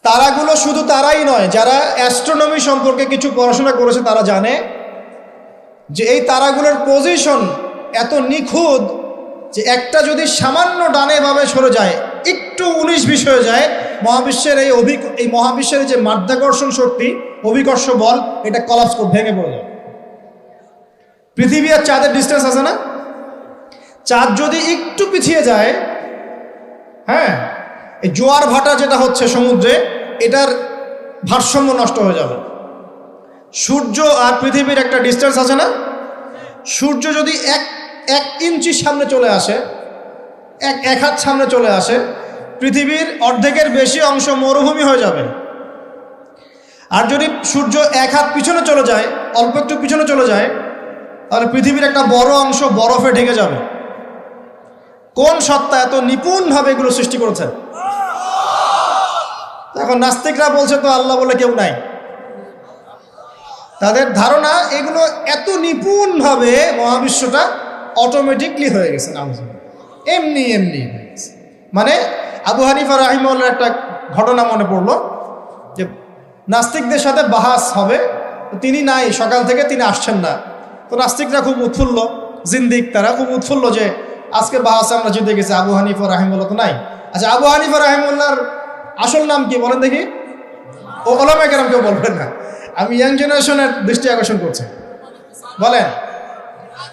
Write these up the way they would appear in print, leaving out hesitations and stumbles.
তারাগুলো শুধু তারাই নয়, যারা অ্যাস্ট্রোনমি সম্পর্কে কিছু পড়াশোনা করেছে তারা জানে যে এই তারাগুলোর পজিশন এত নিখুঁত যে একটা যদি সামান্য ডানে ভাবে সরে যায়, একটু 19-20 হয়ে যায়, মহাবিশ্বের এই মহাবিশ্বের যে মাধ্যাকর্ষণ শক্তি, অভিকর্ষ বল, এটা কলাপস করে ভেঙে পড়ে যায়। পৃথিবী আর চাঁদের ডিস্টেন্স আছে না? চাঁদ যদি একটু পিছিয়ে যায়, হ্যাঁ, এই জোয়ার ভাটা যেটা হচ্ছে সমুদ্রে, এটার ভারসাম্য নষ্ট হয়ে যাবে। সূর্য আর পৃথিবীর একটা ডিস্টেন্স আছে না? সূর্য যদি এক ইঞ্চি সামনে চলে আসে, এক হাত সামনে চলে আসে, পৃথিবীর অর্ধেকের বেশি অংশ মরুভূমি হয়ে যাবে। আর যদি সূর্য এক হাত পিছনে চলে যায়, অল্প একটু পিছনে চলে যায়, তাহলে পৃথিবীর একটা বড় অংশ বরফে ঢেকে যাবে। কোন সত্তা এত নিপুণভাবে এগুলো সৃষ্টি করেছেন? এখন নাস্তিকরা বলছে তো আল্লাহ বলে কেউ নাই। তাদের ধারণা এগুলো এত নিপুণভাবে মহাবিশ্বটা অটোমেটিকলি হয়ে গেছে, এমনি এমনি হয়ে গেছে। মানে আবু হানিফা রাহিমাহুল্লাহর একটা ঘটনা মনে পড়লো যে নাস্তিকদের সাথে বাহাস হবে, তিনি নাই, সকাল থেকে তিনি আসছেন না। তো নাস্তিকরা খুব উৎফুল্ল, জিন্দিক তারা খুব উৎফুল্ল যে আজকে বাহাসে আমরা জিতে গেছি, আবু হানিফা রাহিমাহুল্লাহ তো নাই। আচ্ছা, আবু হানিফা রাহিমাহুল্লাহর আসল নাম কি বলেন দেখি? ও ওলামায়ে কেরাম কেউ বলবেন না, আমি ইয়াং জেনারেশনের দৃষ্টি আকর্ষণ করছি। বলেন।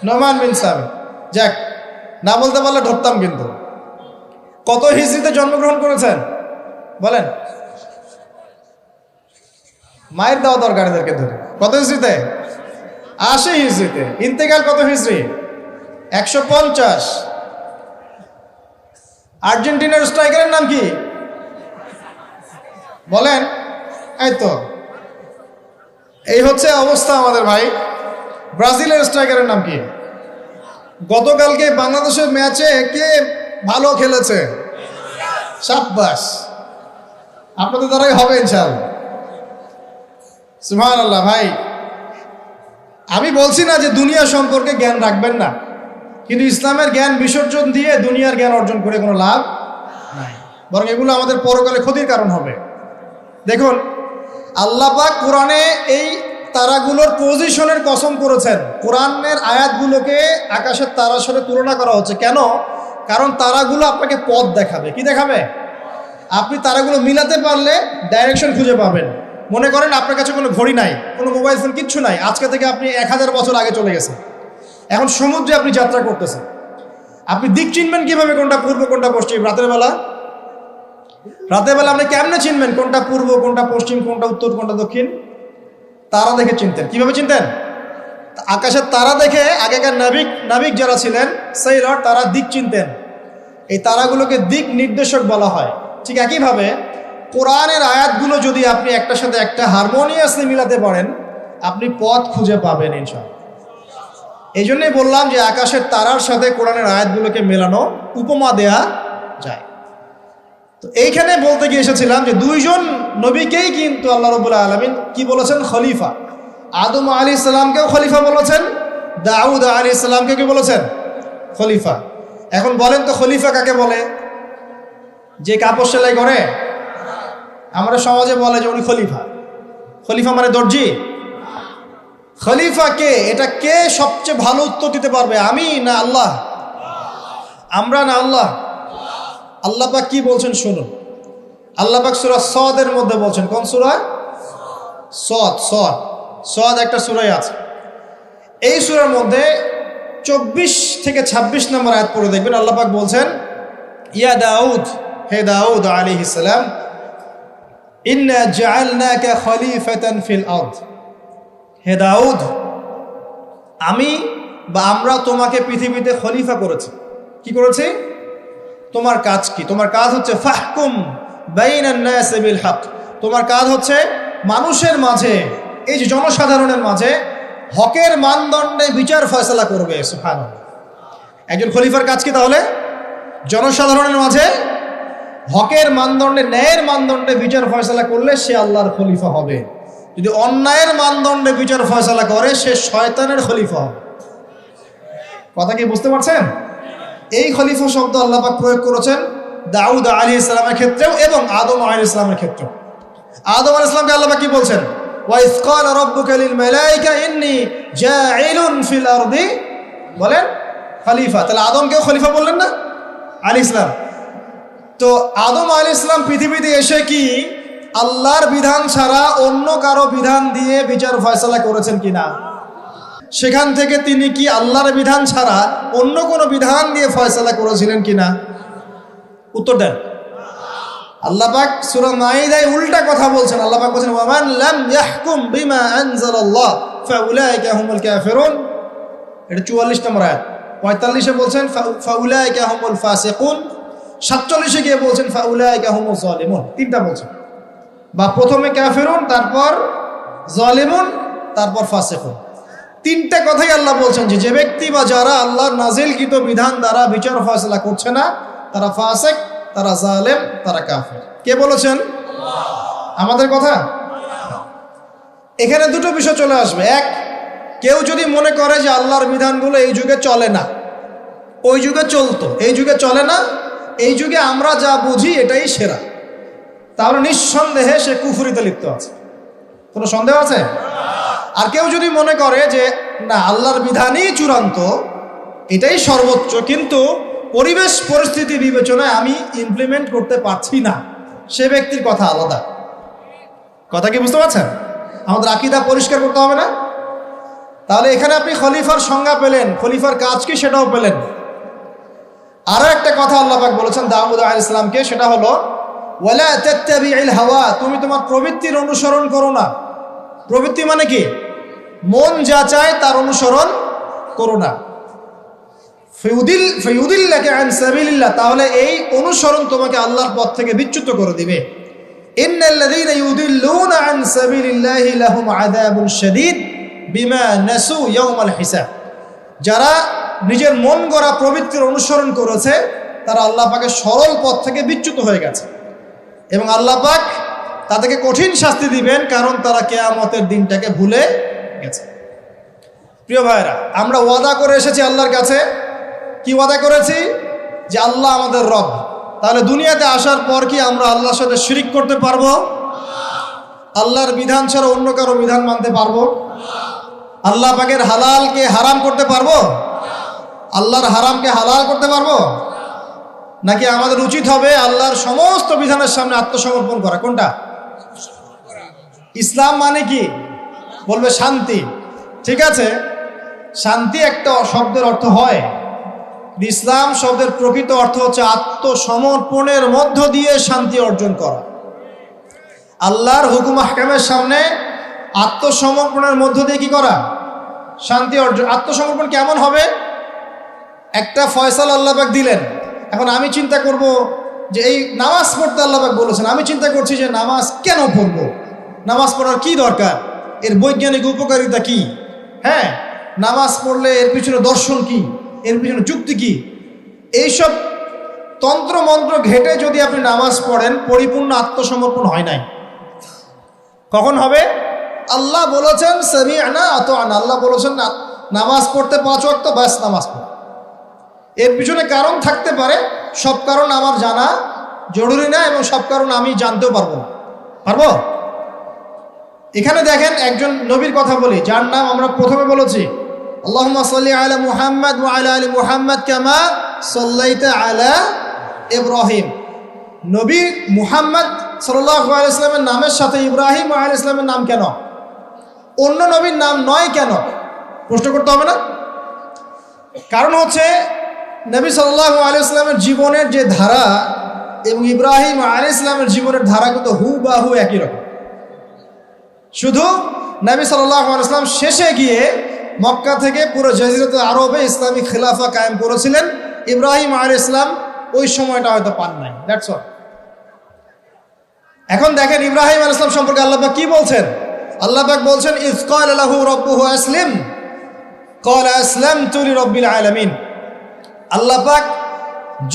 নোমান বিন সাবিত। যাক, না বলতে পারলে ধরতাম কিন্তু। কত হিজরিতে জন্মগ্রহণ করেছেন বলেন? মায়ের দেওয়া দরকার এদেরকে ধরে। কত হিজরিতে? 80 হিজরিতে। ইন্তেকাল কত হিজরি? 150। আর্জেন্টিনার স্ট্রাইকারের নাম কি বলেন? এই তো, এই হচ্ছে অবস্থা আমাদের ভাই। ব্রাজিলের স্ট্রাইকারের নাম কি? গতকালকে বাংলাদেশের ম্যাচে কে ভালো খেলেছে? শাবাশ, আপনাদের দ্বারাই হবে ইনশাআল্লাহ। সুবহানাল্লাহ। ভাই, আমি বলছি না যে দুনিয়া সম্পর্কে জ্ঞান রাখবেন না, কিন্তু ইসলামের জ্ঞান বিসর্জন দিয়ে দুনিয়ার জ্ঞান অর্জন করে কোনো লাভ নাই, বরং এগুলো আমাদের পরকালে ক্ষতির কারণ হবে। দেখুন, আল্লাহ পাক কোরআনে এই তারাগুলোর পজিশনের কসম করেছেন। কোরআনের আয়াতগুলোকে আকাশের তারার সাথে তুলনা করা হচ্ছে কেন? কারণ তারাগুলো আপনাকে পথ দেখাবে। কি দেখাবে? আপনি তারাগুলো মিলাতে পারলে ডাইরেকশন খুঁজে পাবেন। মনে করেন আপনার কাছে কোনো ঘড়ি নাই, কোনো মোবাইল ফোন, কিচ্ছু নাই, আজকে থেকে আপনি 1000 বছর আগে চলে গেছেন। এখন সমুদ্রে আপনি যাত্রা করতেছেন, আপনি দিক চিনবেন কিভাবে? কোনটা পূর্ব কোনটা পশ্চিম? রাতের বেলা আপনি কেমনে চিনবেন কোনটা পূর্ব কোনটা পশ্চিম, কোনটা উত্তর কোনটা দক্ষিণ? তারা দেখে চিনতেন। কিভাবে চিনতেন? আকাশের তারা দেখে আগেকার নাবিক যারা ছিলেন, সেইলর, তারা দিক চিনতেন। এই তারাগুলোকে দিক নির্দেশক বলা হয়। ঠিক একইভাবে কোরআনের আয়াতগুলো যদি আপনি একটার সাথে একটা হারমোনিয়াসলি মিলাতে পারেন, আপনি পথ খুঁজে পাবেন ইনশাআল্লাহ। এই জন্যই বললাম যে আকাশের তারার সাথে কোরআনের আয়াতগুলোকে মেলানো, উপমা দেয়া যায়। তো এইখানে বলতে গিয়ে এসেছিলাম যে দুইজন নবীকেই কিন্তু আল্লাহ রাব্বুল আলামিন কি বলেছেন? খলিফা। আদম আলাইহিস সালামকেও খলিফা বলেছেন, দাউদ আলাইহিস সালামকে কি বলেছেন? খলিফা। এখন বলেন তো, খলিফা কাকে বলে? যে কাপড় সেলাই করে? আমরা সমাজে বলে যে উনি খলিফা। খলিফা মানে দর্জি? খলিফা কে? এটা কে সবচেয়ে ভালো উত্তর দিতে পারবে? আমি না আল্লাহ? আমরা না আল্লাহ? আল্লাহ পাক কি বলছেন শুনুন। আল্লাহ পাক সূরা সদের মধ্যে বলছেন। কোন সূরা? সদ একটা সূরাই আছে। এই সূরার মধ্যে 24 থেকে 26 নম্বর আয়াত পড়ে দেখবেন। আল্লাহ পাক বলছেন, ইয়া দাউদ, হে দাউদ আলাইহিস সালাম, ইন্না জাআলনাকা খলিফাতান ফিল আরদ। হে দাউদ, আমি বা আমরা তোমাকে পৃথিবীতে খলিফা করেছি। কি করেছি? তোমার কাজ কি? তোমার কাজ হচ্ছে ফাহকুম বাইনান নাস বিল হক। তোমার কাজ হচ্ছে মানুষের মাঝে, এই যে জনসাধারণের মাঝে হকের মানদণ্ডে বিচার ফয়সালা করবে। সুবহানাল্লাহ। একজন খলিফার কাজ কি তাহলে? জনসাধারণের মাঝে হকের মানদণ্ডে, ন্যায়ের মানদণ্ডে বিচার ফয়সালা করলে সে আল্লাহর খলিফা হবে। যদি অন্যায়ের মানদণ্ডে বিচার ফয়সালা করে, সে শয়তানের খলিফা হবে। কথা কি বুঝতে পারছেন? এই খলিফা শব্দ আল্লাহ পাক প্রয়োগ করেছেন দাউদ আলাইহিস সালামের ক্ষেত্রেও এবং আদম আলাইহিস সালামের ক্ষেত্রেও। আদম আলাইহিস সালামকে আল্লাহ কি বলছেন? ওয়া ইয ক্বালা রাব্বুকা লিল মালাইকা ইন্নী জাঈলুন ফিল আরদি, বলেন খলিফা। তাহলে আদমকেও খলিফা বললেন না আলাইহিস সালাম? তো আদম আলাইহিস সালাম পৃথিবীতে এসে কি আল্লাহর বিধান ছাড়া অন্য কারো বিধান দিয়ে বিচার ফয়সালা করেছেন কিনা? সেখান থেকে তিনি কি আল্লাহর বিধান ছাড়া অন্য কোনো বিধান দিয়ে ফয়সালা করেছিলেন কিনা? উত্তর দেন। আল্লাহ পাক সূরা মাইদায় উল্টা কথা বলছেন। আল্লাহ পাক বলেন ওয়ামান লাম ইয়াহকুম বিমা আনজালাল্লাহ ফাউলাইকা হুমুল কাফিরুন। এটা 44 নম্বর আয়াত। 45-এ বলছেন ফাউলাইকা হুমুল ফাসিকুন। 47-এ গিয়ে বলছেন ফাউলাইকা হুমুজ জালিমুন। তিনটা বলছেন, বা প্রথমে কাফিরুন, তারপর জালিমুন, তারপর ফাসিকুন। তিনটা কথাই আল্লাহ বলছেন যে ব্যক্তি বা যারা আল্লাহর নাজিলকৃত বিধান দ্বারা বিচার ফয়সালা করছে না, তারা ফাসিক, তারা জালেম, তারা কাফের। কে বলেছেন? আমাদের কথা। এখানে দুটো বিষয় চলে আসবে। এক, কেউ যদি মনে করে যে আল্লাহর বিধানগুলো এই যুগে চলে না, ওই যুগে চলতো, এই যুগে চলে না, এই যুগে আমরা যা বুঝি এটাই সেরা, তাহলে নিঃসন্দেহে সে কুফরিতে লিপ্ত আছে। কোনো সন্দেহ আছে? আর কেউ যদি মনে করে যে না, আল্লাহর বিধানই চূড়ান্ত, এটাই সর্বোচ্চ, কিন্তু পরিবেশ পরিস্থিতি বিবেচনায় আমি ইমপ্লিমেন্ট করতে পারছি না, সে ব্যক্তির কথা আলাদা। কথা কি বুঝতে পারছেন? আমাদের আকীদা পরিষ্কার করতে হবে না? তাহলে এখানে আপনি খলিফার সংজ্ঞা পেলেন, খলিফার কাজ কি সেটাও পেলেন। আরো একটা কথা আল্লাহ পাক বলেছেন দাউদ আলাইহিস সালামকে, সেটা হলো ওয়ালা তাত্তাবিউল হাওয়া, তুমি তোমার প্রবৃত্তির অনুসরণ করো না। প্রবৃত্তি মানে কি? মন যা চায় তার অনুসরণ করো না। ফায়ুদিল্লাকা আন সাবিলিল্লাহ, তাহলে এই অনুসরণ তোমাকে আল্লাহর পথ থেকে বিচ্যুত করে দিবে। ইন্নাল্লাযীনা ইউদিল্লুনা আন সাবিলিল্লাহি লাহুম আযাবুন শাদীদ বিমা নাসু ইয়াউমাল হিসাব। যারা নিজের মন গড়া প্রবৃত্তির অনুসরণ করেছে তারা আল্লাহ পাকের সরল পথ থেকে বিচ্যুত হয়ে গেছে, এবং আল্লাহ পাক তাদেরকে কঠিন শাস্তি দিবেন, কারণ তারা কিয়ামতের দিনটাকে ভুলে গেছে। প্রিয় ভাইরা, আমরা ওয়াদা করে এসেছি আল্লাহর কাছে। কি ওয়াদা করেছি? যে আল্লাহ আমাদের রব। তাহলে দুনিয়াতে আসার পর কি আমরা আল্লাহর সাথে শিরিক করতে পারবো? আল্লাহর বিধান ছাড়া অন্য কারো বিধান মানতে পারবো? আল্লাহ পাকের হালালকে হারাম করতে পারবো? আল্লাহর হারামকে হালাল করতে পারবো? নাকি আমাদের উচিত হবে আল্লাহর সমস্ত বিধানের সামনে আত্মসমর্পণ করা? কোনটা? ইসলাম মানে কি? বলবে শান্তি। ঠিক আছে, শান্তি একটা শব্দের অর্থ হয়, ইসলাম শব্দের প্রকৃত অর্থ হচ্ছে আত্মসমর্পণের মধ্য দিয়ে শান্তি অর্জন করা। আল্লাহর হুকুম আহকামের সামনে আত্মসমর্পণের মধ্য দিয়ে কি করা? শান্তি অর্জন। আত্মসমর্পণ কেমন হবে? একটা ফয়সালা আল্লাহ পাক দিলেন, এখন আমি চিন্তা করব যে এই নামাজ পড়তে আল্লাহ পাক বলেছেন, আমি চিন্তা করছি যে নামাজ কেন পড়ব, নামাজ পড়ার কি দরকার, এর বৈজ্ঞানিক উপকারিতা কি, হ্যাঁ, নামাজ পড়লে এর পিছনে দর্শন কি, এর পিছনে যুক্তি কি, এইসব তন্ত্র মন্ত্র ঘেটে যদি আপনি নামাজ পড়েন, পরিপূর্ণ আত্মসমর্পণ হয় নাই। কখন হবে? আল্লাহ বলেছেন সামি'না আতা'না, আল্লাহ বলেছেন না নামাজ পড়তে 5 ওয়াক্ত, ব্যাস নামাজ পড়। এর পিছনে কারণ থাকতে পারে, সব কারণ আমার জানা জরুরি না, এবং সব কারণ আমি জানতেও পারবো না। পারবো? এখানে দেখেন একজন নবীর কথা বলি, যার নাম আমরা প্রথমে বলেছি আল্লাহুম্মা সাল্লি আলা মুহাম্মাদ ওয়া আলা আলি মুহাম্মাদ কামা সাল্লাইতা আলা ইব্রাহিম। নবী মুহাম্মদ সাল্লাল্লাহু আলাইহি ওয়াসাল্লামের নামের সাথে ইব্রাহিম আলাইহিস সালামের নাম কেন, অন্য নবীর নাম নয় কেন? প্রশ্ন করতে হবে না? কারণ হচ্ছে নবী সাল্লাল্লাহু আলাইহি ওয়াসাল্লামের জীবনের যে ধারা এবং ইব্রাহিম আলাইহিস সালামের জীবনের ধারা কিন্তু হুবহু একই রকম। শুধু নবী সাল্লাল্লাহু আলাইহি ওয়াসাল্লাম শেষে গিয়ে মক্কা থেকে পুরো জাজিরাতুল আরবে ইসলামী খিলাফা কায়েম করেছিলেন। ইব্রাহিম আলাইহিস সালাম ওই সময়টা হয়তো পান নাই, দ্যাটস অল। এখন দেখেন ইব্রাহিম আলাইহিস সালাম সম্পর্কে আল্লাহ পাক কি বলছেন? আল্লাহ পাক বলছেন ইয ক্বালা লাহু রাব্বুহু আসলিম ক্বালা আসলামতু লিরাব্বিল আলামিন। আল্লাহ পাক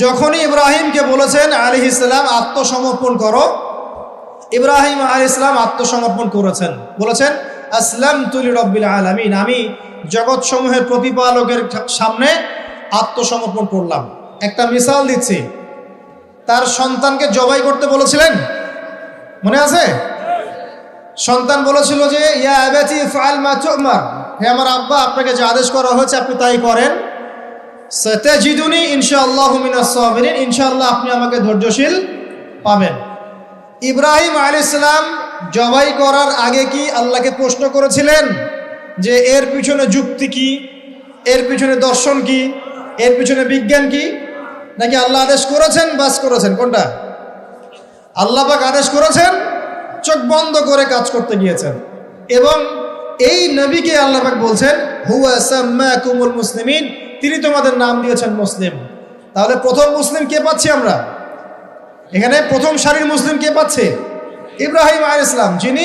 যখনই ইব্রাহিমকে বলেছেন আলাইহিস সালাম আত্মসমর্পণ করো, ইব্রাহিম আলাইহিস সালাম আত্মসমর্পণ করেছেন, বলেছেন আসলামতু লিরাব্বিল আলামিন, আমি জগৎ সমূহের প্রতিপালকের সামনে আত্মসমর্পণ করলাম। একটা মিসাল দিচ্ছি, তার সন্তানকে জবাই করতে বলেছিলেন, মনে আছে? সন্তান বলেছিল যে ইয়া আবাতি ফাআল মা তু'মার, হে আমার আব্বা, আপনাকে যে আদেশ করা হয়েছে আপনি তাই করেন। সাতাজিদুনি ইনশাআল্লাহু মিনাস সাবিরিন, ইনশাআল্লাহ আপনি আমাকে ধৈর্যশীল পাবেন। ইব্রাহিম আলাইহিস সালাম জবাই করার আগে কি আল্লাহকে প্রশ্ন করেছিলেন যে এর পিছনে যুক্তি কি, এর পিছনে দর্শন কি, এর পিছনে বিজ্ঞান কি? নাকি আল্লাহ আদেশ করেছেন বাস করেছেন? কোনটা? আল্লাহ পাক আদেশ করেছেন, চোখ বন্ধ করে কাজ করতে গিয়েছেন। এবং এই নবীকে আল্লাহ পাক বলছেন হুয়া সাম্মাকুমুল মুসলিমিন, তিনি তোমাদের নাম দিয়েছেন মুসলিম। তাহলে প্রথম মুসলিম কে পাচ্ছি আমরা এখানে? প্রথম সারির মুসলিম কে পাচ্ছে? ইব্রাহিম আলাইহিস সালাম, যিনি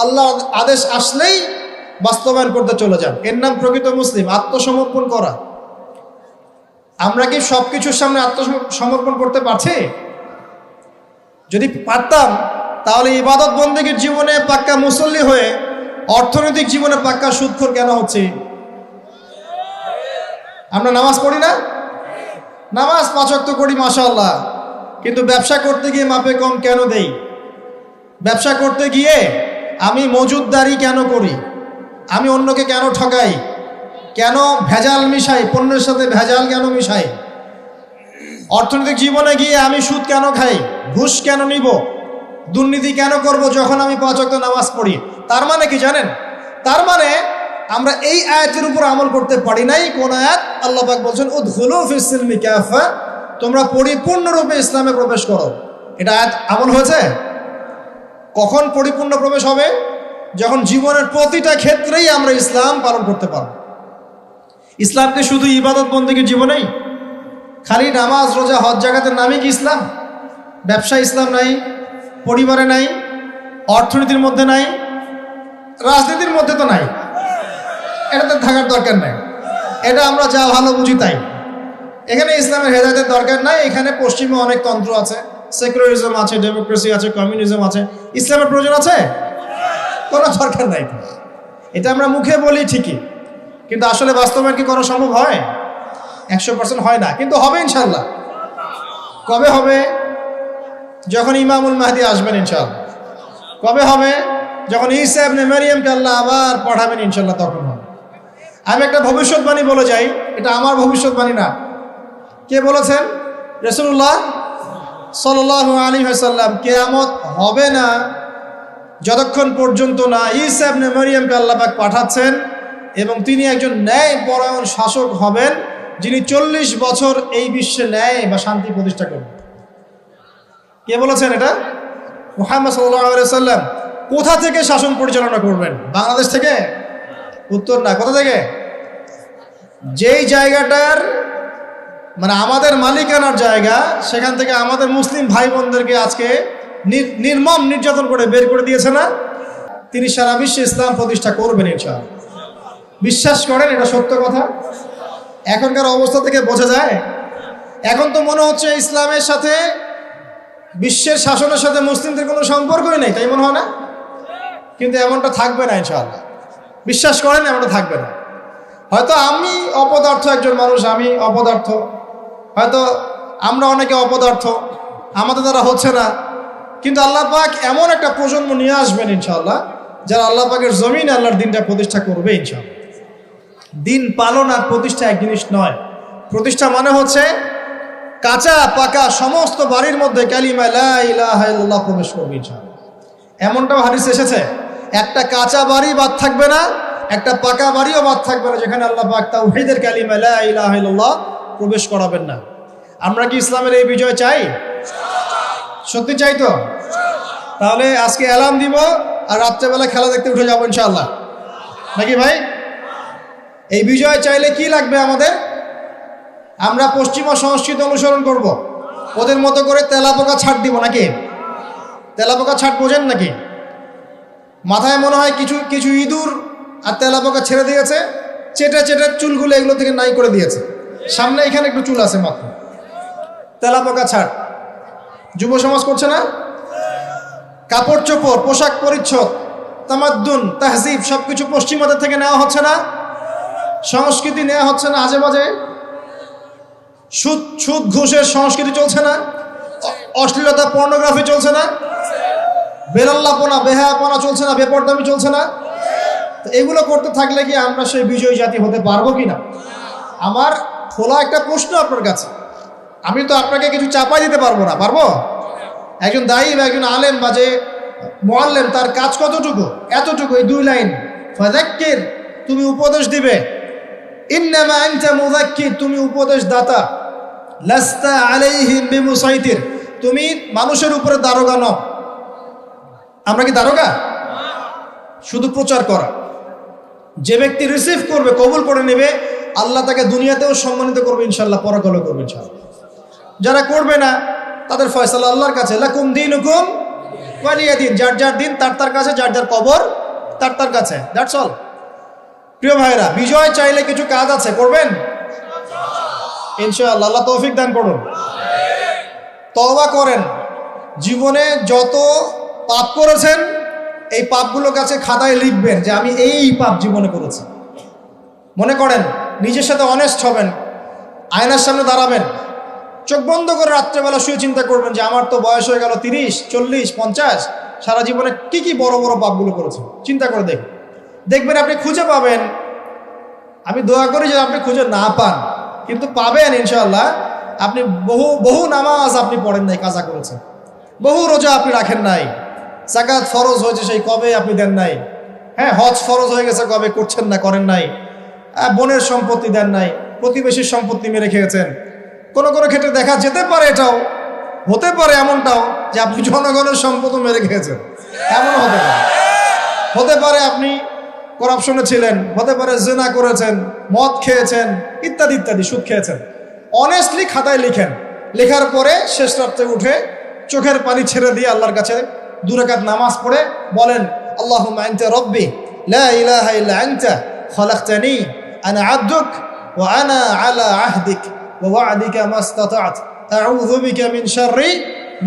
আল্লাহ আদেশ আসলেই বাস্তবায়ন করতে চলে যান। এর নাম প্রকৃত মুসলিম, আত্মসমর্পণ করা। আমরা কি সবকিছুর সামনে আত্মসমর্পণ করতে পারছি? যদি পারতাম তাহলে ইবাদত বন্দেগীর জীবনে পাক্কা মুসল্লি হয়ে অর্থনৈতিক জীবনে পাক্কা সুদখোর কেন হচ্ছে? আমরা নামাজ পড়ি না? নামাজ 5 ওয়াক্ত করি মাশাআল্লাহ, কিন্তু ব্যবসা করতে গিয়ে মাপে কম কেন দেই? ব্যবসা করতে গিয়ে আমি মজুদদারি কেন করি? আমি অন্যকে কেন ঠকাই? কেন ভেজাল মিশাই? পণ্যের সাথে ভেজাল কেন মিশাই? অর্থনৈতিক জীবনে গিয়ে আমি সুদ কেন খাই? ঘুষ কেন নিব? দুর্নীতি কেন করব যখন আমি 5 ওয়াক্ত নামাজ পড়ি? তার মানে কি জানেন? তার মানে আমরা এই আয়াতের উপর আমল করতে পারি নাই। কোন আয়াত? আল্লাহ পাক বলছেন উদখুলু ফিস সিলমি কাফা, তোমরা পরিপূর্ণরূপে ইসলামে প্রবেশ করো। এটা আয়াত আমল হয়েছে? কখন পরিপূর্ণ প্রবেশ হবে? যখন জীবনের প্রতিটা ক্ষেত্রেই আমরা ইসলাম পালন করতে পারব। ইসলামকে শুধু ইবাদত বন্দেগীর জীবনেই, খালি নামাজ রোজা হজ জাকাতের নামই কি ইসলাম? ব্যবসা ইসলাম নাই, পরিবারে নাই, অর্থনীতির মধ্যে নাই, রাজনীতির মধ্যে তো নাই। এটাতে থাকার দরকার নাই, এটা আমরা যা ভালো বুঝি তাই। এখানে ইসলামের হেদায়েতের দরকার নাই। এখানে পশ্চিমে অনেক তন্ত্র আছে, সেকুলারিজম আছে, ডেমোক্রেসি আছে, কমিউনিজম আছে। ইসলামের প্রয়োজন আছে? কোনো দরকার নাই। এটা আমরা মুখে বলি ঠিকই, কিন্তু আসলে বাস্তবায়ন কি করা সম্ভব হয়? 100% হয় না, কিন্তু হবে ইনশাল্লাহ। কবে হবে? যখন ইমামুল মাহদি আসবেন ইনশাআল্লাহ। কবে হবে? যখন ঈসা ইবনে মারইয়ামকে আল্লাহ আবার পাঠাবেন ইনশাআল্লাহ, তখন হবে। আমি একটা ভবিষ্যৎবাণী বলে যাই, এটা আমার ভবিষ্যৎবাণী না। কে বলেছেন? রাসূলুল্লাহ সাল্লাল্লাহু আলাইহি ওয়াসাল্লাম। কিয়ামত হবে না যতক্ষণ পর্যন্ত না ঈসা ইবনে মারইয়ামকে আল্লাহ পাক পাঠাচ্ছেন এবং তিনি একজন ন্যায়পরায়ণ শাসক হবেন, যিনি 40 বছর এই বিশ্বে ন্যায় বা শান্তি প্রতিষ্ঠা করবেন। কে বলেছেন এটা? মুহাম্মদ সাল্লাল্লাহু আলাইহি ওয়াসাল্লাম। কোথা থেকে শাসন পরিচালনা করবেন? বাংলাদেশ থেকে? উত্তর না। কোথা থেকে? যেই জায়গাটার মানে আমাদের মালিকানার জায়গা, সেখান থেকে আমাদের মুসলিম ভাই বোনদেরকে আজকে নির্মম নির্যাতন করে বের করে দিয়েছে না, তিনি সারা বিশ্বে ইসলাম প্রতিষ্ঠা করবেন ইনশাআল্লাহ। বিশ্বাস করেন? এটা সত্য কথা। এখনকার অবস্থা থেকে বোঝা যায়। এখন তো মনে হচ্ছে ইসলামের সাথে, বিশ্বের শাসনের সাথে মুসলিমদের কোনো সম্পর্কই নেই, তাই মনে হয় না? কিন্তু এমনটা থাকবে না ইনশাআল্লাহ। বিশ্বাস করেন, এমনটা থাকবে না। হয়তো আমি অপদার্থ একজন মানুষ, আমি অপদার্থ, হয়তো আমরা অনেকে অপদার্থ, আমাদের দ্বারা হচ্ছে না, কিন্তু আল্লাহ পাক এমন একটা প্রজন্ম নিয়ে আসবেন ইনশাআল্লাহ, যারা আল্লাহ পাকের জমিনে আল্লাহর দিনটা প্রতিষ্ঠা করবে ইনশাআল্লাহ। দিন পালন আর প্রতিষ্ঠা এক জিনিস নয়। প্রতিষ্ঠা মানে হচ্ছে কাঁচা পাকা সমস্ত বাড়ির মধ্যে কালিমা লা ইলাহা ইল্লাল্লাহ প্রবেশ করবে ইনশাআল্লাহ। এমনটাও হাদিস এসেছে, একটা কাঁচা বাড়ি বাদ থাকবে না, একটা পাকা বাড়িও বাদ থাকবে না যেখানে আল্লাহ পাক তাওহীদের কালিমা লা ইলাহা ইল্লাল্লাহ প্রবেশ করাবেন না। আমরা কি ইসলামের এই বিজয় চাই? সত্যি চাই তো? তাহলে আজকে অ্যালার্ম দিব আর রাত্রেবেলা খেলা দেখতে উঠে যাবো ইনশাআল্লাহ, নাকি ভাই? এই বিজয় চাইলে কি লাগবে আমাদের? আমরা পশ্চিমা সংস্কৃতি অনুসরণ করব, ওদের মতো করে তেলাপোকা ছাড় দিব নাকি? তেলাপোকা ছাড় বোঝেন নাকি? মাথায় মনে হয় কিছু কিছু ইঁদুর আর তেলাপোকা ছেড়ে দিয়েছে, চেটে চেটে চুলগুলো এগুলো থেকে নাই করে দিয়েছে, সামনে এখানে একটু চুল আছে মাত্র। তেলাপোকা ছাড় যুব সমাজ করছে না? কাপড় চোপড়, পোশাক পরিচ্ছদ, তামাদ্দুন, তাহজিব সবকিছু পশ্চিমাদের থেকে নেওয়া হচ্ছে না? সংস্কৃতি নেওয়া হচ্ছে না? আজে বাজে সুদ ঘুষের সংস্কৃতি চলছে না? অশ্লীলতা পর্নোগ্রাফি চলছে না, বেলাল্লাপনা বেহায়াপনা চলছে না, বেপরদামি চলছে না? তো এগুলো করতে থাকলে কি আমরা সেই বিজয়ী জাতি হতে পারবো কিনা? আমার খোলা একটা প্রশ্ন আপনার কাছে, আমি তো আপনাকে কিছু চাপাই দিতে পারবো না, পারবো? একজন দায়ী বা একজন আলেম বা যে মুআল্লিম, তার কাজ কতটুকু? এতটুকু, এই 2 লাইন, ফাযাক্কির, তুমি উপদেশ দিবে, ইন্নামা আনতা মুযাক্কির, তুমি উপদেশ দাতা, লাস্তা আলাইহিম বিমুসাইতির, তুমি মানুষের উপরে দারোগা নও। আমরা কি দারোগা? শুধু প্রচার করা। যে ব্যক্তি রিসিভ করবে, কবুল করে নেবে, আল্লাহ তাকে দুনিয়াতেও সম্মানিত করবে ইনশাআল্লাহ, পরকালেও করবে ইনশাআল্লাহ। যারা করবে না তাদের ফয়সালা আল্লাহর কাছে, লাকুম দীনুকুম ওয়ালিয়া দিন, যার যার দিন তার তার কাছে, যার যার কবর তার তার কাছে, দ্যাটস অল। প্রিয় ভাইরা, বিজয় চাইলে কিছু কাজ আছে, করবেন ইনশাআল্লাহ। আল্লাহ তৌফিক দান করুন। তওবা করেন, জীবনে যত পাপ করেছেন এই পাপগুলো কাছে খাতায় লিখবেন যে আমি এই পাপ জীবনে করেছি। মনে করেন, নিজের সাথে অনেস্ট হবেন, আয়নার সামনে দাঁড়াবেন, চোখ বন্ধ করে রাত্রেবেলা শুয়ে চিন্তা করবেন যে আমার তো বয়স হয়ে গেল 30, 40, 50, সারা জীবনে কি কি বড় বড় পাপগুলো করেছে চিন্তা করে দেখবেন আপনি খুঁজে পাবেন। আমি দোয়া করি যে আপনি খুঁজে না পান, কিন্তু পাবেন ইনশাআল্লাহ। আপনি বহু নামাজ আপনি পড়েন নাই, কাজা করেছেন, বহু রোজা আপনি রাখেন নাই, যাকাত ফরজ হয়েছে সেই কবে আপনি দেন নাই, হ্যাঁ হজ ফরজ হয়ে গেছে কবে করছেন না, করেন নাই, বোনের সম্পত্তি দেন নাই, প্রতিবেশীর সম্পত্তি মেরে খেয়েছেন। কোনো কোনো ক্ষেত্রে দেখা যেতে পারে, এটাও হতে পারে এমনটাও যে আপনি জনগণের সম্পদও মেরে খেয়েছেন, এমন হতে পারে আপনি করাপশনে ছিলেন, হতে পারে জিনা করেছেন, মদ খেয়েছেন, ইত্যাদি ইত্যাদি, সুদ খেয়েছেন। অনেস্টলি খাতায় লিখেন, লেখার পরে শেষ রাত্রে উঠে চোখের পানি ছেড়ে দিয়ে আল্লাহর কাছে 2 রাকাত নামাজ পড়ে বলেন, আল্লাহুম্মা আনতা রাব্বি লা ইলাহা ইল্লা আনতা খালাকতানি আনা আবদুক ওয়া আনা আলা আহদিক ওয়া ওয়া'দিকা মাস্তাতা'ত আউযু বিকা মিন শাররি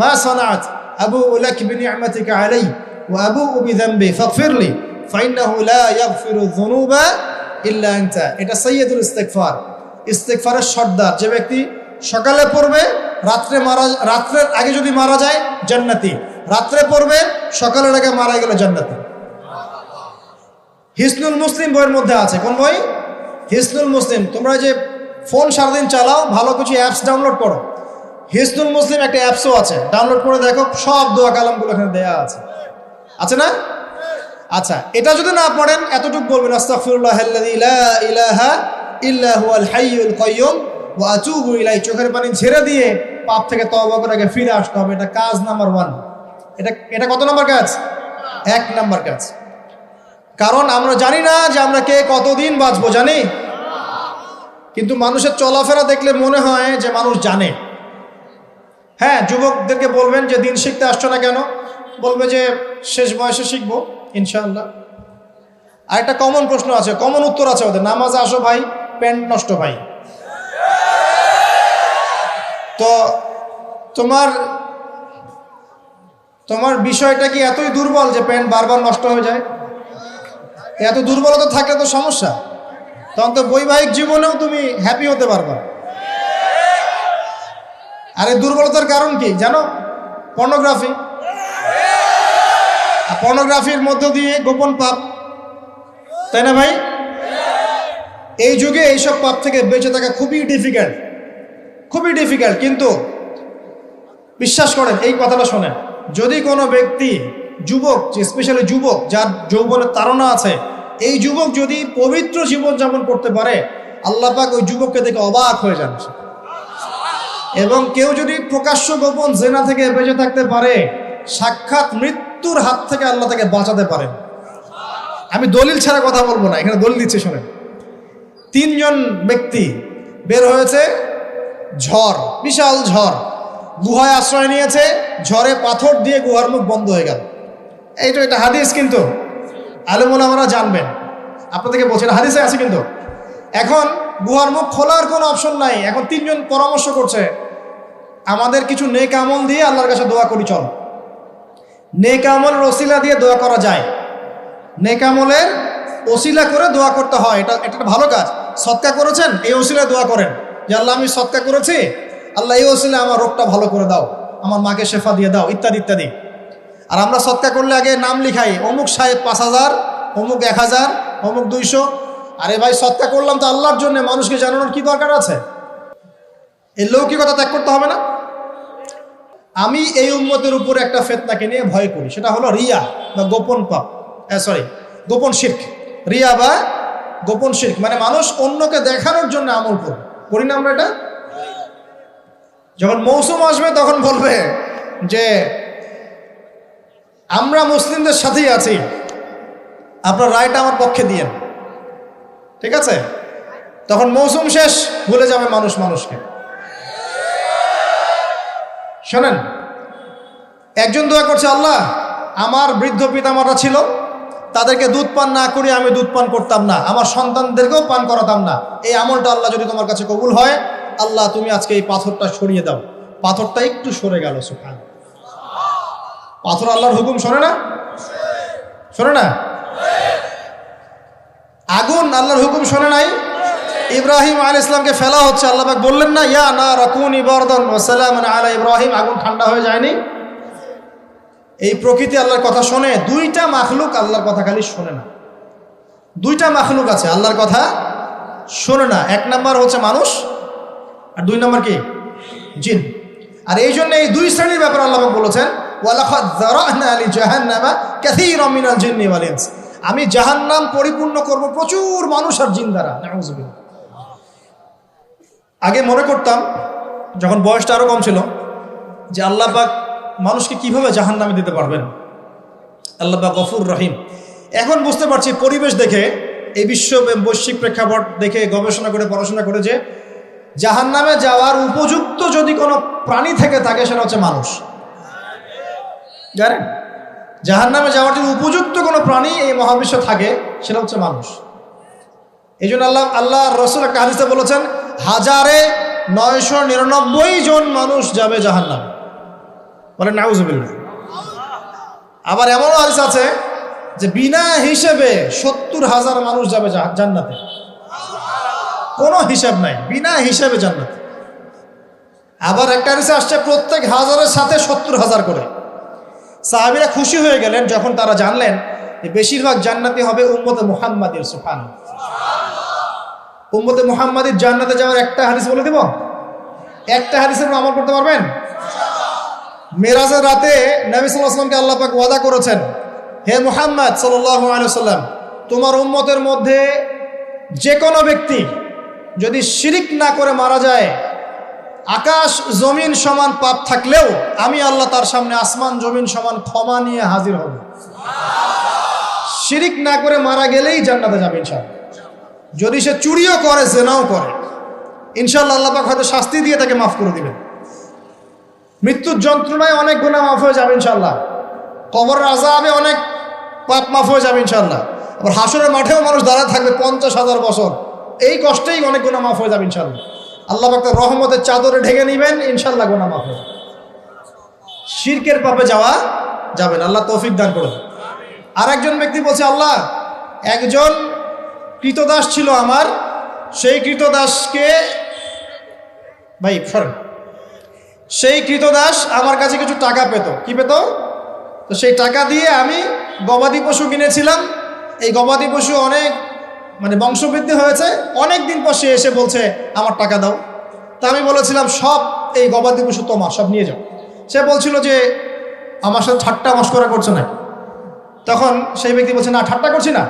মা সানা'ত আবুউ লাক বিনি'মাতিকা আলাইয়া ওয়া আবুউ বিযানবি ফাগফিরলি ফাইন্নাহু লা ইয়াগফিরু যুনুবা ইল্লা আনতা। এটা সাইয়্যিদুল ইস্তিগফার, ইস্তিগফারের সর্দার। যে ব্যক্তি সকালে পড়বে, রাত্রের আগে যদি মারা যায় জান্নাতি, রাত্রে পড়বে সকালের আগে মারা গেলে জান্নাতি। হিসনুল মুসলিম বইয়ের মধ্যে আছে। কোন বই? হিসনুল মুসলিম। তোমরা যে ফোন সারাদিন চালাও, ভালো কিছু অ্যাপস ডাউনলোড করো, হিসনুল মুসলিম একটা অ্যাপসও আছে, ডাউনলোড করে দেখো, সব দোয়া কালামগুলো এখানে দেয়া আছে না? আচ্ছা, এটা যদি না পড়েন এতটুকু বলবেন, আস্তাগফিরুল্লাহাল্লাযী লা ইলাহা ইল্লা হুয়াল হাইয়ুল কাইয়্যুম ওয়া আতুবু ইলাইহি। চোখের পানি ছেড়ে দিয়ে পাপ থেকে তওবা করে আগে ফিরে আসতে হবে। এটা কাজ নাম্বার 1। এটা কত নাম্বার কাজ? 1 নাম্বার কাজ। কারণ আমরা জানি না যে আমরা কে কতদিন বাঁচবো, জানি? কিন্তু মানুষের চলাফেরা দেখলে মনে হয় যে মানুষ জানে। হ্যাঁ, যুবকদেরকে বলবেন যে দিন শিখতে আসছো না কেন, বলবে যে শেষ বয়সে শিখবো ইনশাআল্লাহ। আর একটা কমন প্রশ্ন আছে, কমন উত্তর আছে ওদের, নামাজে আসো ভাই, প্যান্ট নষ্ট ভাই। তো তোমার বিষয়টা কি এতই দুর্বল যে প্যান্ট বারবার নষ্ট হয়ে যায়? এত দুর্বলতা থাকলে তো সমস্যা, তখন তো বৈবাহিক জীবনেও তুমি হ্যাপি হতে পারবা। আর এই দুর্বলতার কারণ কি জানো? পর্নোগ্রাফি। পর্নোগ্রাফির মধ্য দিয়ে গোপন পাপ, তাই না ভাই? এই যুগে এইসব পাপ থেকে বেঁচে থাকা খুবই ডিফিকাল্ট। কিন্তু বিশ্বাস করেন, এই কথাটা শোনেন, যদি কোনো ব্যক্তি, যুবক, স্পেশালি যুবক যার যৌবনের তাড়না আছে, এই যুবক যদি পবিত্র জীবন যাপন করতে পারে, আল্লাহ পাক ওই যুবককে দেখে অবাক হয়ে যান। এবং কেউ যদি প্রকাশ্য গোপন জেনা থেকে বেঁচে থাকতে পারে, সাক্ষাৎ মৃত্যুর হাত থেকে আল্লাহ তাকে বাঁচাতে পারেন। আমি দলিল ছাড়া কথা বলবো না, এখানে দলিল দিচ্ছে শোনেন। 3 জন ব্যক্তি বের হয়েছে, ঝড়, বিশাল ঝড়, গুহায় আশ্রয় নিয়েছে, ঝড়ে পাথর দিয়ে গুহার মুখ বন্ধ হয়ে গেল। এটা হাদিস, কিন্তু আলেম ওলামারা জানবেন, আপনাদেরকে বলছেন হাদিসে আছে। কিন্তু এখন গুহার মুখ খোলার কোনো অপশন নাই। এখন 3 জন পরামর্শ করছে, আমাদের কিছু নেক আমল দিয়ে আল্লাহর কাছে দোয়া করি, চল। নেক আমলের ওসিলা দিয়ে দোয়া করা যায়, নেক আমলের ওসিলা করে দোয়া করতে হয়, এটা একটা ভালো কাজ। সদকা করেছেন, এই ওসিলায় দোয়া করেন যে আল্লাহ আমি সদকা করেছি, আল্লাহ এই ওসিলা আমার রোগটা ভালো করে দাও। আমার মাকে শেফা দিয়ে দাও, ইত্যাদি ইত্যাদি। আর আমরা সদকা করলে আগে নাম লিখাই, অমুক সাহেব 5,000, অমুক 1,000, অমুক 200। আরে ভাই, সদকা করলাম তো আল্লাহর জন্য, মানুষকে জানানোর কি দরকার আছে? এই লৌকিকতা ত্যাগ করতে হবে না? আমি এই উম্মতের উপরে একটা ফিতনাকে নিয়ে ভয় করি, সেটা হলো রিয়া বা গোপন পাপ, গোপন শিরক। রিয়া বা গোপন শিরক মানে মানুষ অন্যকে দেখানোর জন্য আমল করবে, করি না আমরা এটা? যখন মৌসুম আসবে তখন বলবে যে আমরা মুসলিমদের সাথেই আছি, আপনার রায়টা আমার পক্ষে দিয়েন, ঠিক আছে? তখন মৌসুম শেষ, ভুলে যাবে মানুষ মানুষকে। শোনেন, একজন দোয়া করছে, আল্লাহ আমার বৃদ্ধ পিতামাতা ছিল, তাদেরকে দুধ পান না করি আমি দুধ পান করতাম না, আমার সন্তানদেরকেও পান করাতাম না। এই আমলটা আল্লাহ যদি তোমার কাছে কবুল হয়, আল্লাহ তুমি আজকে এই পাথরটা সরিয়ে দাও। পাথরটা একটু সরে গেল। সুবহান। পাথর আল্লাহর হুকুম শোনে না? শোনে না? আগুন আল্লাহর হুকুম শোনে নাই? ইব্রাহিম আলাইহিস সালামকে ফেলা হচ্ছে, আল্লাহ পাক বললেন না, ইয়া নার কুনি বারদান ওয়া সালামান আলা ইব্রাহিম, আগুন ঠান্ডা হয়ে যায়নি? এই প্রকৃতি আল্লাহর কথা শোনে। দুইটা মাখলুক আল্লাহর কথা খালি শোনে না। দুইটা মাখলুক আছে আল্লাহর কথা শোনে না। এক নাম্বার হচ্ছে মানুষ, আর দুই নাম্বার কি? জিন। আর এই জন্য এই দুই শ্রেণীর ব্যাপারে আল্লাহ পাক বলেছেন, ওয়ালাকাদ যারানা লিজাহান্নামা কাসীরাম মিনাল জিন্নি ওয়াল ইনস, আমি জাহান্নাম পরিপূর্ণ করব প্রচুর মানুষ আর জিন দ্বারা। নাউযুবিল্লাহ। আগে মনে করতাম, যখন বয়সটা আরো কম ছিল, যে আল্লাহ পাক মানুষকে কিভাবে জাহান্নামে দিতে পারবেন, আল্লাহ পাক গফুর রহিম। এখন বুঝতে পারছি পরিবেশ দেখে, এই বৈশ্বিক প্রেক্ষাপট দেখে, গবেষণা করে, পড়াশোনা করে, যে জাহান্নামে যাওয়ার উপযুক্ত যদি কোনো প্রাণী থেকে থাকে সেটা হচ্ছে মানুষ। জানেন, জাহান্নামে যাওয়ার যদি উপযুক্ত কোনো প্রাণী এই মহাবিশ্বে থাকে সেটা হচ্ছে মানুষ। এই জন্য আল্লাহ রসুল একটা হাদিসে বলেছেন, 1999 জন মানুষ যাবে জাহান্নামে। বলে নাউজুবিল্লাহ। আবার এমনও হাদিস আছে যে বিনা হিসেবে 70,000 মানুষ যাবে জান্নাতে। কোনো হিসাব নাই, বিনা হিসাবে জান্নাতে। আবার একটা হাদিসে আসছে প্রত্যেক হাজারের সাথে 70,000 করে। সাহাবীরা খুশি হয়ে গেলেন যখন তারা জানলেন যে বেশিরভাগ জান্নাতি হবে উম্মতে মুহাম্মাদের। সুবহানাল্লাহ। উম্মতে মুহাম্মাদের জান্নাতে যাওয়ার একটা হাদিস বলে দেব, একটা হাদিসের আমল করতে পারবেন? মেরাজের রাতে নবী সাল্লাল্লাহু আলাইহি ওয়াসাল্লামকে আল্লাহ পাক ওয়াদা করেছেন, হে মুহাম্মদ সাল্লাল্লাহু আলাইহি ওয়াসাল্লাম, তোমার উম্মতের মধ্যে যে কোনো ব্যক্তি যদি শিরিক না করে মারা যায়, আকাশ জমিন সমান পাপ থাকলেও আমি আল্লাহ তার সামনে আসমান জমিন সমান ক্ষমা নিয়ে হাজির হব। শিরিক না করে মারা গেলেই জান্নাতে যাবে ইনশাআল্লাহ। যদি সে চুরিও করে, জেনাও করে, ইনশাআল্লাহ আল্লাহ পাক হয়তো শাস্তি দিয়ে তাকে মাফ করে দিবেন। মৃত্যুর যন্ত্রণায় অনেক গুনাহ মাফ হয়ে যাবে ইনশাআল্লাহ। কবরের আযাবে অনেক পাপ মাফ হয়ে যাবে ইনশাআল্লাহ। আবার হাসরের মাঠেও মানুষ দাঁড়ায় থাকবে 50,000 বছর, এই কষ্টেই অনেক গুনাহ মাফ হয়ে যাবে ইনশাআল্লাহ। আল্লাহ পাক তার রহমতের চাদরে ঢেকে নেবেন, ইনশাআল্লাহ গুনাহ মাফ হবে। শিরকের পাপে যাওয়া যাবে না, আল্লাহ তৌফিক দান করুন। আর একজন ব্যক্তি বলছে, আল্লাহ একজন কৃতদাস ছিল আমার, সেই কৃতদাসকে সেই কৃতদাস আমার কাছে কিছু টাকা পেত। কি পেত? তো সেই টাকা দিয়ে আমি গবাদি পশু কিনেছিলাম। এই গবাদি পশু অনেক বংশবৃদ্ধি হয়েছে। অনেক দিন পর সে এসে বলছে আমার টাকা দাও। তা আমি বলেছিলাম সব এই গবাদি পশু তোমার, সব নিয়ে যাও। সে বলছিল যে আমার সাথে ঠাট্টা মশকরা করছে না। তখন সেই ব্যক্তি বলছে, না ঠাট্টা করছি না,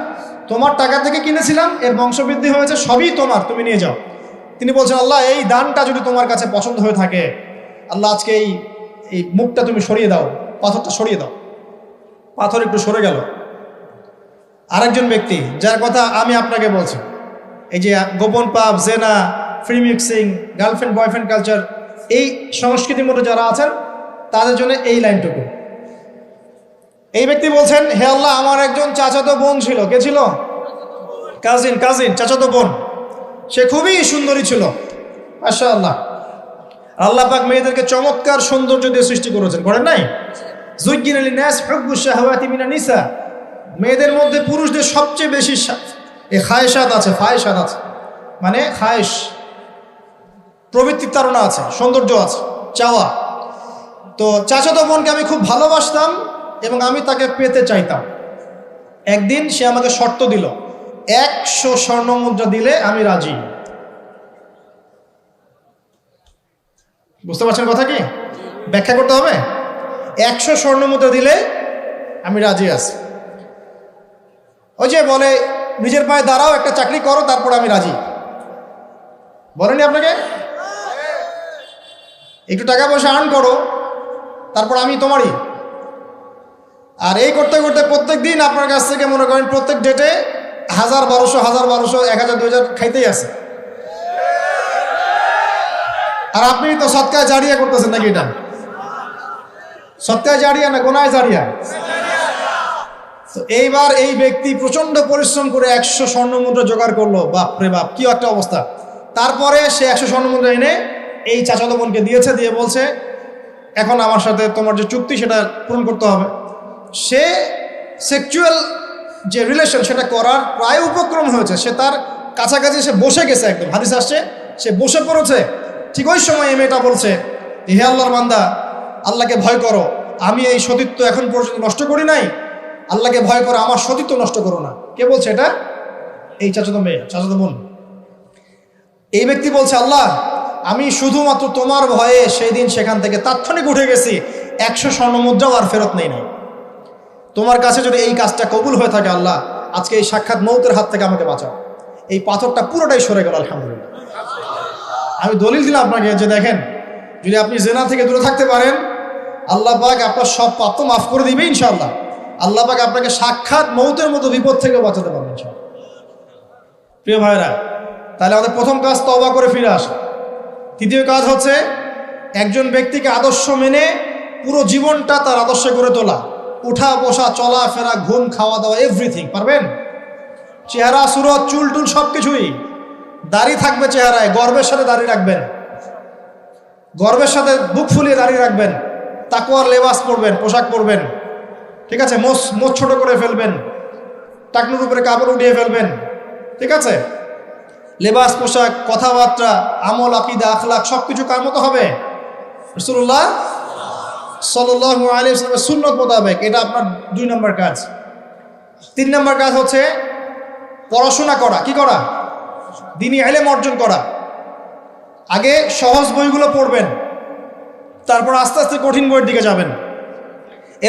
তোমার টাকা থেকে কিনেছিলাম, এর বংশবৃদ্ধি হয়েছে, সবই তোমার, তুমি নিয়ে যাও। তিনি বলছেন, আল্লাহ এই দানটা যদি তোমার কাছে পছন্দ হয়ে থাকে, আল্লাহ আজকে এই মুখটা তুমি সরিয়ে দাও, পাথরটা সরিয়ে দাও। পাথর একটু সরে গেল। আরেকজন ব্যক্তি যার কথা আমি আপনাকে বলছি, এই যে গোপন পাপ, জেনা, free mixing, girlfriend boyfriend culture, এই সংস্কৃতির মধ্যে যারা আছেন তাদের জন্য এই লাইনটুকু। এই ব্যক্তি বলছেন, হে আল্লাহ আমার একজন চাচাতো বোন ছিল। কে ছিল? কাজিন চাচাতো বোন। সে খুবই সুন্দরী ছিল, মাশাআল্লাহ। আল্লাহ পাক মেয়েদেরকে চমৎকার সৌন্দর্য দিয়ে সৃষ্টি করেছেন, করেন নাই? যুজ্জিনা লিন-নাস হুব্বুশ শাহাওয়াতি মিনান নিসা, মেয়েদের মধ্যে পুরুষদের সবচেয়ে বেশি খায়েশাত আছে, ফায়েশাত আছে, মানে খায়েশ, প্রবৃত্তির তাড়না আছে, সৌন্দর্য আছে, চাওয়া। তো চাচাতো বোনকে আমি খুব ভালোবাসতাম এবং আমি তাকে পেতে চাইতাম। একদিন সে আমাকে শর্ত দিল, 100 স্বর্ণ মুদ্রা দিলে আমি রাজি। বুঝতে পারছেন কথা কি? ব্যাখ্যা করতে হবে। 100 স্বর্ণ মুদ্রা দিলে আমি রাজি আছি। ওই যে বলে নিজের পায়ে দাঁড়াও, একটা চাকরি করো, তারপর আমি রাজি। বলেনি আপনাকে? একটু টাকা পয়সা আর্ন করো, তারপর আমি তোমারই। আর এই করতে করতে প্রত্যেক দিন আপনার কাছ থেকে মনে করেন প্রত্যেক ডেটে 1000-1200 1000 2000 খাইতেই আছে। আর আপনি তো সৎকায় জারিয়া করতেছেন নাকি? এটা সৎকায় জারিয়া না গোনায় জারিয়া? তো এইবার এই ব্যক্তি প্রচন্ড পরিশ্রম করে 100 স্বর্ণ মুদ্রা জোগাড় করলো। বাপ রে বাপ, কি একটা অবস্থা। তারপরে সে 100 স্বর্ণ মুদ্রা এনে এই চাচাতো বোনকে দিয়েছে, দিয়ে বলছে এখন আমার সাথে তোমার যে চুক্তি সেটা পূরণ করতে হবে। সে সেক্সুয়াল যে রিলেশন সেটা করার প্রায় উপক্রম হয়েছে, সে তার কাছাকাছি সে বসে গেছে, একদম হাদিস আসছে সে বসে পড়েছে। ঠিক ওই সময় এই মেয়েটা বলছে, হে আল্লাহর বান্দা, আল্লাহকে ভয় করো, আমি এই সতীত্ব এখন পর্যন্ত নষ্ট করি নাই, আল্লাহকে ভয় করো, আমার সতীত্ব নষ্ট করো না। কে বলছে এটা? এই চাচাতো মেয়ে, চাচাতো বোন। এই ব্যক্তি বলছে, আল্লাহ আমি শুধুমাত্র তোমার ভয়ে সেই দিন সেখান থেকে তাৎক্ষণিক উঠে গেছি, 100 স্বর্ণ মুদ্রাও আর ফেরত নেই নাই। তোমার কাছে যদি এই কাজটা কবুল হয়ে থাকে আল্লাহ, আজকে এই সাক্ষাৎ মৌতের হাত থেকে আমাকে বাঁচাও। এই পাথরটা পুরোটাই সরে গেল আলহামদুলিল্লাহ। আমি দলিল দিলাম আপনাকে যে দেখেন, যদি আপনি জেনা থেকে দূরে থাকতে পারেন, আল্লাহ পাক আপনার সব পাপ তো মাফ করে দিবে ইনশাআল্লাহ। আল্লাহ পাক আপনাকে সাক্ষাৎ মৌতের মতো বিপদ থেকে বাঁচাতে পারবেন ইনশাআল্লাহ। প্রিয় ভাইরা, তাহলে আমাদের প্রথম কাজ তওবা করে ফিরে আসা। দ্বিতীয় কাজ হচ্ছে একজন ব্যক্তিকে আদর্শ মেনে পুরো জীবনটা তার আদর্শে গড়ে তোলা। উঠা বসা, চলা ফেরা, ঘুম, খাওয়া দাওয়া, এভরিথিং পারবেন। চেহারা, সুরত, চুল টুল সব কিছুই। দাড়ি থাকবে চেহারায়, গর্বের সাথে দাড়ি রাখবেন, গর্বের সাথে বুক ফুলিয়ে দাড়ি রাখবেন। তাকওয়ার লেবাস পরবেন, পোশাক পরবেন, ঠিক আছে। মোচ ছোট করে ফেলবেন, টাকনুর উপরে কাপড় উঠিয়ে ফেলবেন, ঠিক আছে। লেবাস, পোশাক, কথাবার্তা, আমল, আকীদা, আখলাক সবকিছু কার মতো হবে? রাসূলুল্লাহ সাল্লাল্লাহু আলাইহি ওয়াসাল্লামের সুন্নত মোতাবেক। এটা আপনার 2 নম্বর কাজ। 3 নম্বর কাজ হচ্ছে পড়াশোনা করা। কি করা? দ্বীনি ইলম অর্জন করা। আগে সহজ বইগুলো পড়বেন, তারপর আস্তে আস্তে কঠিন বইয়ের দিকে যাবেন।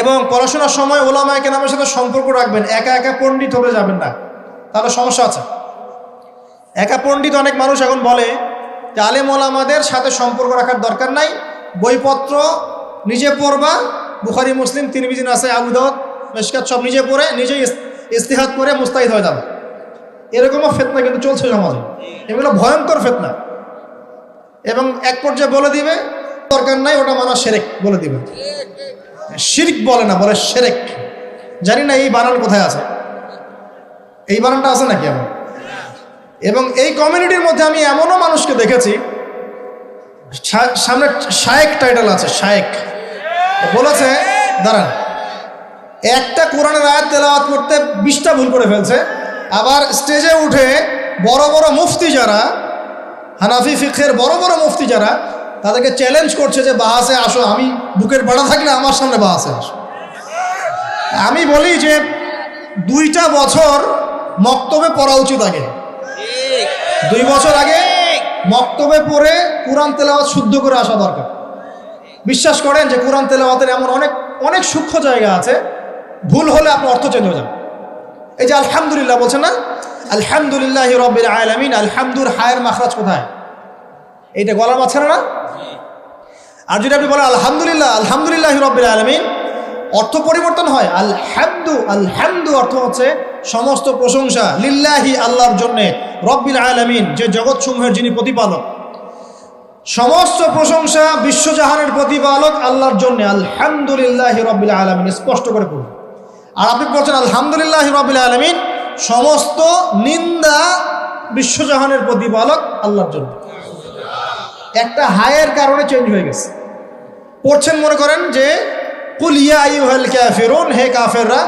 এবং পড়াশোনার সময় ওলামায়ে কেরামের সাথে সম্পর্ক রাখবেন। একা একা পণ্ডিত হতে যাবেন না, তাহলে সমস্যা আছে। একা পণ্ডিত অনেক মানুষ এখন বলে যে আলেম ওলামাদের সাথে সম্পর্ক রাখার দরকার নাই, বইপত্র নিজে পড়বা, বুখারী, মুসলিম, তিরমিজি, নাসাই, আবু দাউদ, মিশকাত সব নিজে পড়ে নিজেই ইস্তিহাদ করে মুস্তাহিদ হয়ে যাবে। এরকমও ফিতনা কিন্তু চলছে সমাজে। এগুলো ভয়ঙ্কর ফিতনা। এবং এক পর্যায়ে বলে দিবে দরকার নাই, ওটা মানা শিরক বলে দিবে। শিরক বলে না, বলে শিরক। জানি না এই বানান কোথায় আছে, এই বানানটা আছে নাকি এমন? এবং এই কমিউনিটির মধ্যে আমি এমনও মানুষকে দেখেছি, সামনে শায়েক টাইটেল আছে, শায়েক বলেছে, দাঁড়ান, একটা কোরআনের আয়াত তেলাওয়াত করতে 20টা ভুল করে ফেলছে। আবার স্টেজে উঠে বড় বড় মুফতি যারা, হানাফি ফিকহের বড় বড় মুফতি যারা, তাদেরকে চ্যালেঞ্জ করছে যে বাহাসে আসো, আমি বুকের পাড়া থাকলে আমার সামনে বাহাসে আসো। আমি বলি যে 2টা বছর মক্তবে পড়া উচিত। আগে 2 বছর আগে মক্তবে পড়ে কোরআন তেলাওয়াত শুদ্ধ করে আসা দরকার। বিশ্বাস করেন যে কোরআন তেলাওয়াতের এমন অনেক অনেক সূক্ষ্ম জায়গা আছে, ভুল হলে আপনার অর্থ চেঞ্জ হয়ে যাবে। এই যে আলহামদুলিল্লাহ বলছেন না, আলহামদুলিল্লাহি রাব্বিল আলামিন, আলহামদুর হায়ের মাখরাজ কোথায়? এইটা গলার মাঝখানে না? আর যদি আপনি বলেন আলহামদুলিল্লাহ, আলহামদুলিল্লাহি রাব্বিল আলামিন, অর্থ পরিবর্তন হয়। আলহামদু, আলহামদু অর্থ হচ্ছে সমস্ত প্রশংসা লিল্লাহি, আল্লাহর জন্যে, রব্বিল আলামিন, যে জগৎসমূহের যিনি প্রতিপালক। সমস্ত প্রশংসা বিশ্বজাহানের প্রতিপালক আল্লাহর জন্যে, আলহামদুলিল্লাহি রাব্বিল আলামিন স্পষ্ট করে পড়ুন। আর আপনি বলছেন আলহামদুলিল্লাহি রাব্বিল আলামিন, সমস্ত নিন্দা বিশ্বজাহানের প্রতিপালক আল্লাহর জন্য। একটা হায়ের কারণে চেঞ্জ হয়ে গেছে। পড়ছেন মনে করেন যে কুল ইয়া আইয়ুহাল কাফিরুন, হে কাফেররা,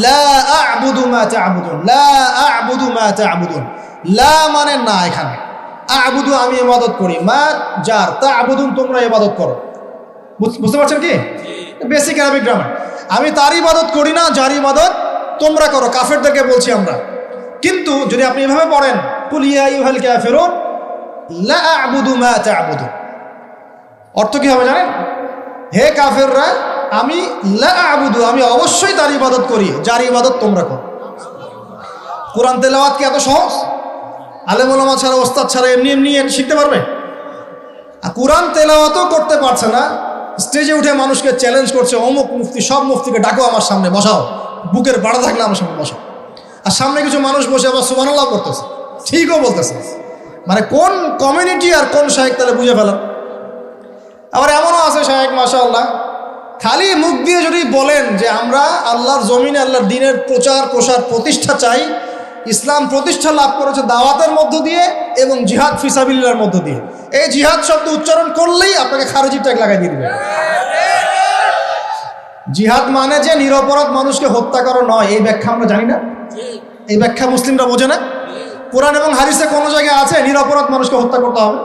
লা আ'বুদু মা তা'বুদুন, লা আ'বুদু মা তা'বুদুন। লা মানে না, এখানে আ'বুদু আমি ইবাদত করি, মা জার, তা'বুদুন তোমরা ইবাদত করো। বুঝতে পারছেন কি? Basic Arabic grammar. আমি তার ইবাদত করি না যার ইবাদত তোমরা করো, কাফেরদেরকে বলছি আমরা। কিন্তু যদি আপনি এভাবে পড়েন, কুল ইয়া আইয়ুহাল কাফিরুন লা আ'বুদু মা তা'বুদুন, অর্থ কি হবে জানেন? হে কাফেররা, আমি লা আ'বুদু, আমি অবশ্যই তার ইবাদত করি যার ইবাদত তোমরা করো। কোরআন তেলাওয়াত কি এত সহজ? আলেম ওলামা ছাড়া, ওস্তাদ ছাড়া এমনি এমনি শিখতে পারবে? আর কোরআন তেলাওয়াতও করতে পারছে না, স্টেজে উঠে মানুষকে চ্যালেঞ্জ করছে, অমুক মুফতি, সব মুফতিকে ডাকো আমার সামনে বসাও, বুকের বাড়া থাকলে আমার সামনে বসাও। আর সামনে কিছু মানুষ বসে আবার সুবহানাল্লাহ করতেছে, ঠিকও বলতেছে। মানে কোন কমিউনিটি আর কোন শায়েখ তাহলে বুঝে ফেলাম। আবার এমনও আছে শায়েখ মাশাআল্লাহ, খালি মুখ দিয়ে যদি বলেন যে আমরা আল্লাহর জমিনে আল্লাহর দ্বীনের প্রচার প্রসার প্রতিষ্ঠা চাই, ইসলাম প্রতিষ্ঠা লাভ করেছে দাওয়াতের মধ্য দিয়ে এবং জিহাদ ফিসাবিল্লাহর মধ্য দিয়ে, এই জিহাদ শব্দ উচ্চারণ করলেই আপনাকে খারেজি ট্যাগ লাগাই দিয়ে দিবে। জিহাদ মানে যে নিরপরাধ মানুষকে হত্যা করা নয়, এই ব্যাখ্যা আমরা জানি না, এই ব্যাখ্যা মুসলিমরা বোঝে না। কোরআন এবং হাদিসে কোনো জায়গায় আছে নিরপরাধ মানুষকে হত্যা করতে হবে?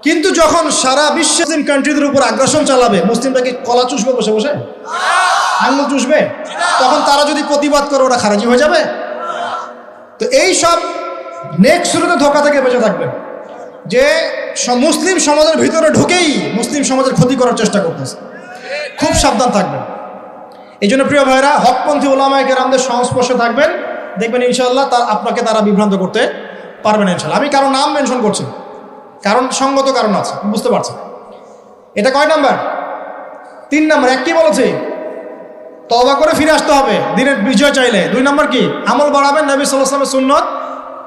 কিন্তু যখন সারা বিশ্বের কান্ট্রিদের উপর আগ্রাসন চালাবে, মুসলিমরা কি কলা চুষবে বসে বসে, আঙুল চুষবে? তখন তারা যদি প্রতিবাদ করে ওরা খারাজি হয়ে যাবে? তো এই সব নেক্সট শুরুতে ধোকা থেকে বেঁচে থাকবেন, যে মুসলিম সমাজের ভিতরে ঢুকেই মুসলিম সমাজের ক্ষতি করার চেষ্টা করতেছে। খুব সাবধান থাকবেন। এই জন্য প্রিয় ভাইরা, হকপন্থী ওলামায়ে কেরামদের সংস্পর্শে থাকবেন, দেখবেন ইনশাআল্লাহ আপনাকে তারা বিভ্রান্ত করতে পারবে না ইনশাআল্লাহ। আমি কারো নাম মেনশন করছি, কারণ সঙ্গত কারণ আছে, বুঝতে পারছেন? এটা কয় নাম্বার? 3 নাম্বার। এক কি বলেছে? তওবা করে ফিরে আসতে হবে দিনের বিজয় চাইলে। 2 নাম্বার কি? আমল বাড়াবেন, নবী সাল্লাল্লাহু আলাইহি ওয়াসাল্লামের সুন্নাত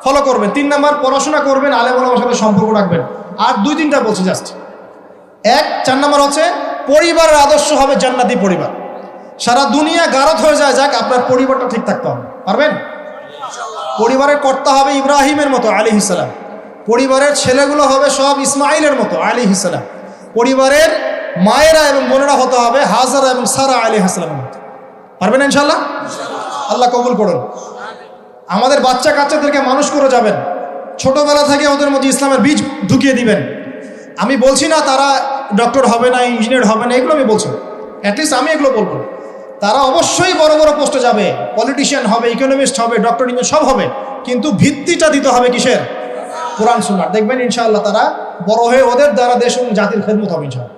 ফলো করবেন। 3 নাম্বার পড়াশোনা করবেন, আলেম ওলামার সাথে সম্পর্ক রাখবেন। আর 2-3টা বলছি জাস্ট। 4 নাম্বার হচ্ছে পরিবারের আদর্শ হবে জান্নাতি পরিবার। সারা দুনিয়া গারদ হয়ে যায়, যাক আপনার পরিবারটা ঠিক থাকতে হবে। পারবেন? পরিবারের কর্তা হবে ইব্রাহিমের মতো আলাইহিস সালাম, পরিবারের ছেলেগুলো হবে সব ইসমাইলের মতো আলাইহিস সালাম, পরিবারের মায়েরা এবং বোনেরা হতে হবে হাজারা এবং সারা আলাইহিস সালামের মতো। পারবেন ইনশাআল্লাহ? আল্লাহ কবুল করুন। আমাদের বাচ্চা কাচ্চাদেরকে মানুষ করে যাবেন, ছোটবেলা থেকে ওদের মধ্যে ইসলামের বীজ ঢুকিয়ে দিবেন। আমি বলছি না তারা ডক্টর হবে না, ইঞ্জিনিয়ার হবে না, এগুলো আমি বলছি, অ্যাটলিস্ট আমি এগুলো বলবো। তারা অবশ্যই বড় বড় পোস্টে যাবে, পলিটিশিয়ান হবে, ইকোনমিস্ট হবে, ডক্টর ইঞ্জিনিয়ার সব হবে, কিন্তু ভিত্তিটা দিতে হবে কিসের? কোরআন সুন্নাহর। দেখবেন ইনশাআল্লাহ তারা বড় হয়ে ওদের দ্বারা দেশ এবং জাতির খেদমত হবে ইনশাআল্লাহ।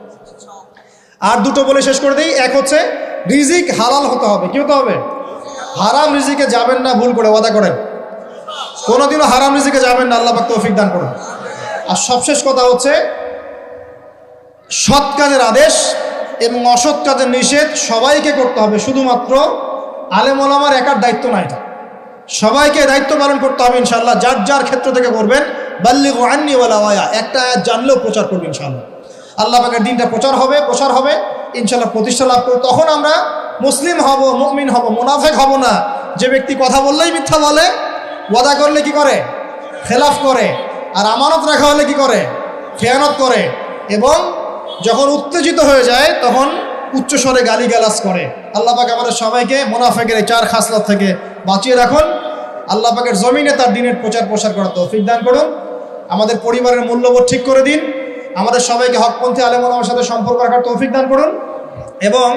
আর 2টো বলে শেষ করে দিই। এক হচ্ছে রিজিক হালাল হতে হবে। কি হতে হবে? হারাম রিজিকে যাবেন না, ভুল করে ওয়াদা করেন। কোনোদিনও হারাম রিজিকে যাবেন না, আল্লাহ পাক তৌফিক দান করুন। আর সবশেষ কথা হচ্ছে সৎ কাজের আদেশ এবং অসৎ কাজের নিষেধ সবাইকে করতে হবে, শুধুমাত্র আলেম ওলামার একার দায়িত্ব না, এটা সবাইকে দায়িত্ব পালন করতে হবে ইনশাআল্লাহ। যার যার ক্ষেত্র থেকে করবেন, বাল্লিগু আন্নি ওয়ালাউ আয়া, একটা আয়াত জানলেও প্রচার করবেন ইনশাআল্লাহ। আল্লাহ পাকের দিনটা প্রচার হবে ইনশাআল্লাহ, প্রতিষ্ঠা লাভ করবে। তখন আমরা মুসলিম হব, মুমিন হব, মুনাফিক হব না। যে ব্যক্তি কথা বললেই মিথ্যা বলে, ওয়াদা করলে কি করে? খেলাফ করে, আর আমানত রাখা হলে কি করে? খেয়ানত করে, এবং যখন উত্তেজিত হয়ে যায় তখন উচ্চস্বরে গালিগালাজ করে। আল্লাহ পাক আমাদের সবাইকে মুনাফিকের এই 4 খাসলত থেকে বাঁচিয়ে রাখুন। আল্লাহ পাকের জমিনে তার দ্বীনের প্রচার প্রসার করার তৌফিক দান করুন। আমাদের পরিবারের মূল্যবোধ ঠিক করে দিন। আমাদের সবাইকে হকপন্থী আলেম ওলামার সাথে সম্পর্ক রাখার তৌফিক দান করুন, এবং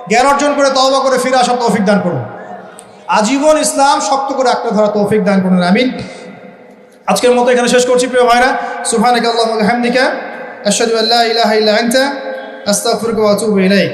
জ্ঞান অর্জন করে তওবা করে ফিরে আসার তৌফিক দান করুন। আজীবন ইসলাম শক্ত করে আঁকড়ে ধরার তৌফিক দান করুন, আমিন। আজকের মতো এখানে শেষ করছি প্রিয় ভাইরা। সুবহানাকা আল্লাহুম্মা ওয়া বিহামদিকা আশহাদু আল্লা ইলাহা ইল্লা আনতা আস্তাগফিরুকা ওয়া আতুবু ইলাইক।